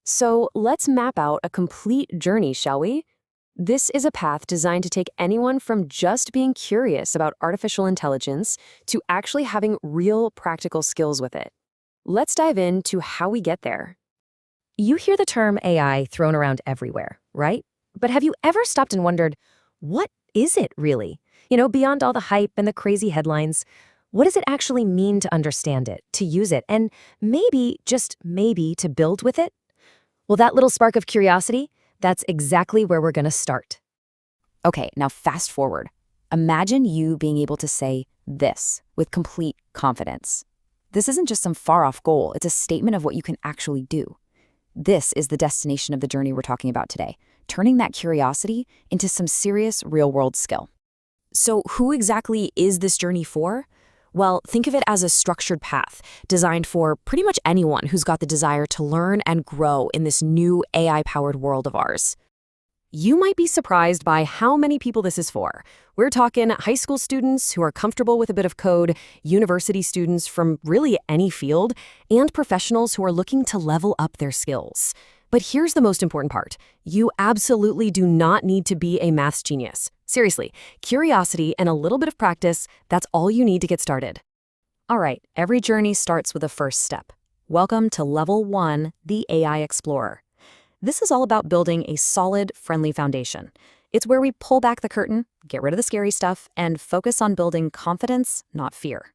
So let's map out a complete journey, shall we? This is a path designed to take anyone from just being curious about artificial intelligence to actually having real practical skills with it. Let's dive into how we get there. You hear the term AI thrown around everywhere, right? But have you ever stopped and wondered, what is it really? Beyond all the hype and the crazy headlines, what does it actually mean to understand it, to use it, and maybe, just maybe, to build with it? Well, that little spark of curiosity, that's exactly where we're going to start. Okay, now fast forward. Imagine you being able to say this with complete confidence. This isn't just some far-off goal, it's a statement of what you can actually do. This is the destination of the journey we're talking about today, turning that curiosity into some serious real-world skill. So who exactly is this journey for? Well, think of it as a structured path designed for pretty much anyone who's got the desire to learn and grow in this new AI-powered world of ours. You might be surprised by how many people this is for. We're talking high school students who are comfortable with a bit of code, university students from really any field, and professionals who are looking to level up their skills. But here's the most important part. You absolutely do not need to be a maths genius. Seriously, curiosity and a little bit of practice, that's all you need to get started. All right, every journey starts with a first step. Welcome to Level 1, the AI Explorer. This is all about building a solid, friendly foundation. It's where we pull back the curtain, get rid of the scary stuff, and focus on building confidence, not fear.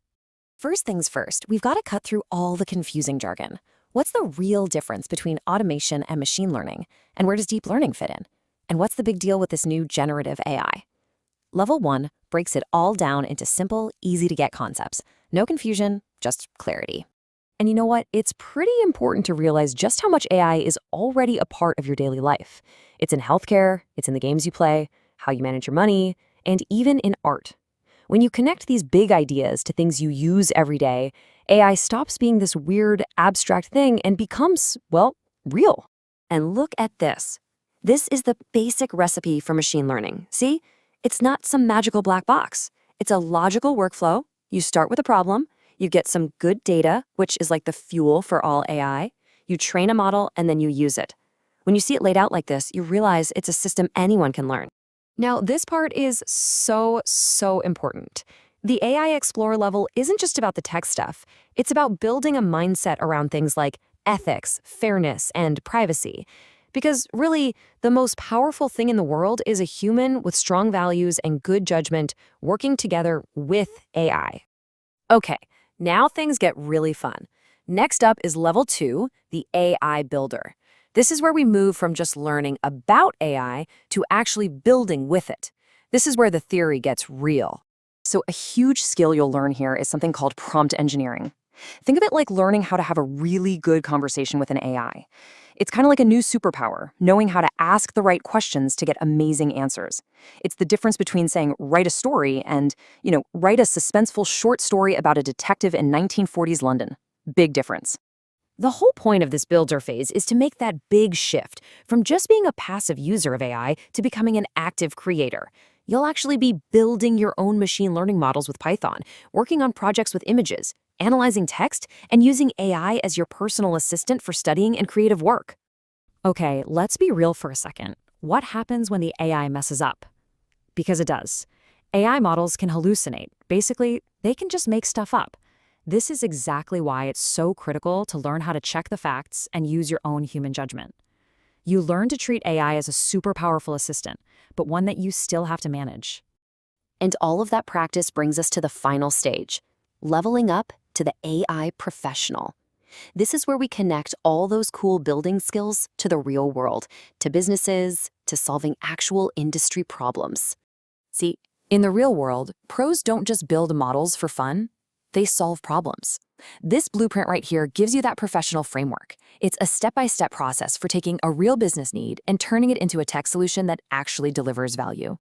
First things first, we've got to cut through all the confusing jargon. What's the real difference between automation and machine learning? And where does deep learning fit in? And what's the big deal with this new generative AI? Level 1 breaks it all down into simple, easy-to-get concepts. No confusion, just clarity. And you know what? It's pretty important to realize just how much AI is already a part of your daily life. It's in healthcare, it's in the games you play, how you manage your money, and even in art. When you connect these big ideas to things you use every day, AI stops being this weird, abstract thing and becomes, well, real. And look at this. This is the basic recipe for machine learning. See? It's not some magical black box. It's a logical workflow. You start with a problem, you get some good data, which is like the fuel for all AI. You train a model, and then you use it. When you see it laid out like this, you realize it's a system anyone can learn. Now, this part is so important. The AI Explorer level isn't just about the tech stuff. It's about building a mindset around things like ethics, fairness, and privacy. Because really, the most powerful thing in the world is a human with strong values and good judgment working together with AI. Okay, now things get really fun. Next up is Level 2, the AI Builder. This is where we move from just learning about AI to actually building with it. This is where the theory gets real. So a huge skill you'll learn here is something called prompt engineering. Think of it like learning how to have a really good conversation with an AI. It's kind of like a new superpower, knowing how to ask the right questions to get amazing answers. It's the difference between saying, write a story and, write a suspenseful short story about a detective in 1940s London. Big difference. The whole point of this builder phase is to make that big shift from just being a passive user of AI to becoming an active creator. You'll actually be building your own machine learning models with Python, working on projects with images, analyzing text, and using AI as your personal assistant for studying and creative work. Okay, let's be real for a second. What happens when the AI messes up? Because it does. AI models can hallucinate. Basically, they can just make stuff up. This is exactly why it's so critical to learn how to check the facts and use your own human judgment. You learn to treat AI as a super powerful assistant, but one that you still have to manage. And all of that practice brings us to the final stage, leveling up to the AI professional. This is where we connect all those cool building skills to the real world, to businesses, to solving actual industry problems. See, in the real world, pros don't just build models for fun, they solve problems. This blueprint right here gives you that professional framework. It's a step-by-step process for taking a real business need and turning it into a tech solution that actually delivers value.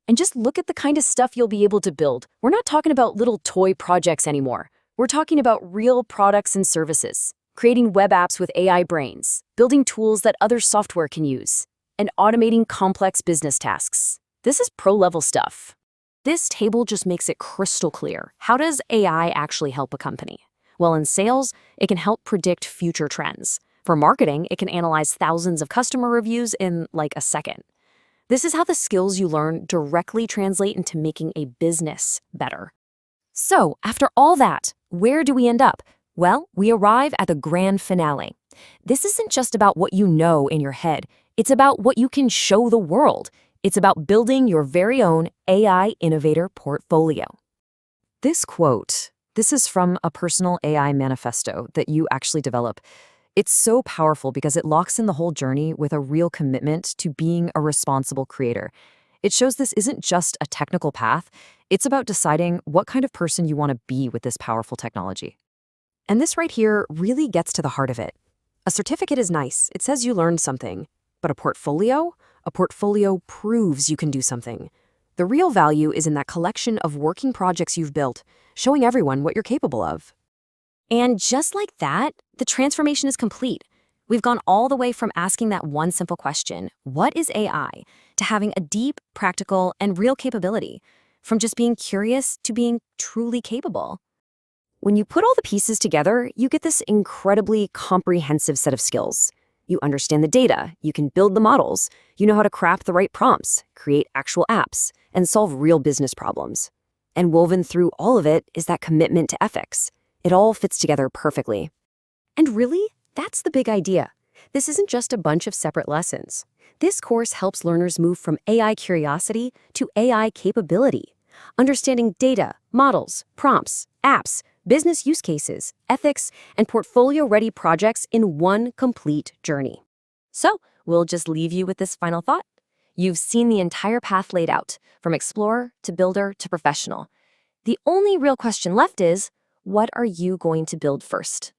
And just look at the kind of stuff you'll be able to build. We're not talking about little toy projects anymore. We're talking about real products and services, creating web apps with AI brains, building tools that other software can use, and automating complex business tasks. This is pro-level stuff. This table just makes it crystal clear. How does AI actually help a company? Well, in sales, it can help predict future trends. For marketing, it can analyze thousands of customer reviews in like a second. This is how the skills you learn directly translate into making a business better. So, after all that, where do we end up? Well, we arrive at the grand finale. This isn't just about what you know in your head, it's about what you can show the world. It's about building your very own AI innovator portfolio. This quote, this is from a personal AI manifesto that you actually develop. It's so powerful because it locks in the whole journey with a real commitment to being a responsible creator. It shows this isn't just a technical path, it's about deciding what kind of person you want to be with this powerful technology. And this right here really gets to the heart of it. A certificate is nice, it says you learned something. But a portfolio? A portfolio proves you can do something. The real value is in that collection of working projects you've built, showing everyone what you're capable of. And just like that, the transformation is complete. We've gone all the way from asking that one simple question, what is AI, to having a deep, practical, and real capability, from just being curious to being truly capable. When you put all the pieces together, you get this incredibly comprehensive set of skills. You understand the data, you can build the models, you know how to craft the right prompts, create actual apps, and solve real business problems. And woven through all of it is that commitment to ethics. It all fits together perfectly. And really, that's the big idea. This isn't just a bunch of separate lessons. This course helps learners move from AI curiosity to AI capability, understanding data, models, prompts, apps, business use cases, ethics, and portfolio-ready projects in one complete journey. So, we'll just leave you with this final thought. You've seen the entire path laid out, from explorer to builder to professional. The only real question left is, what are you going to build first?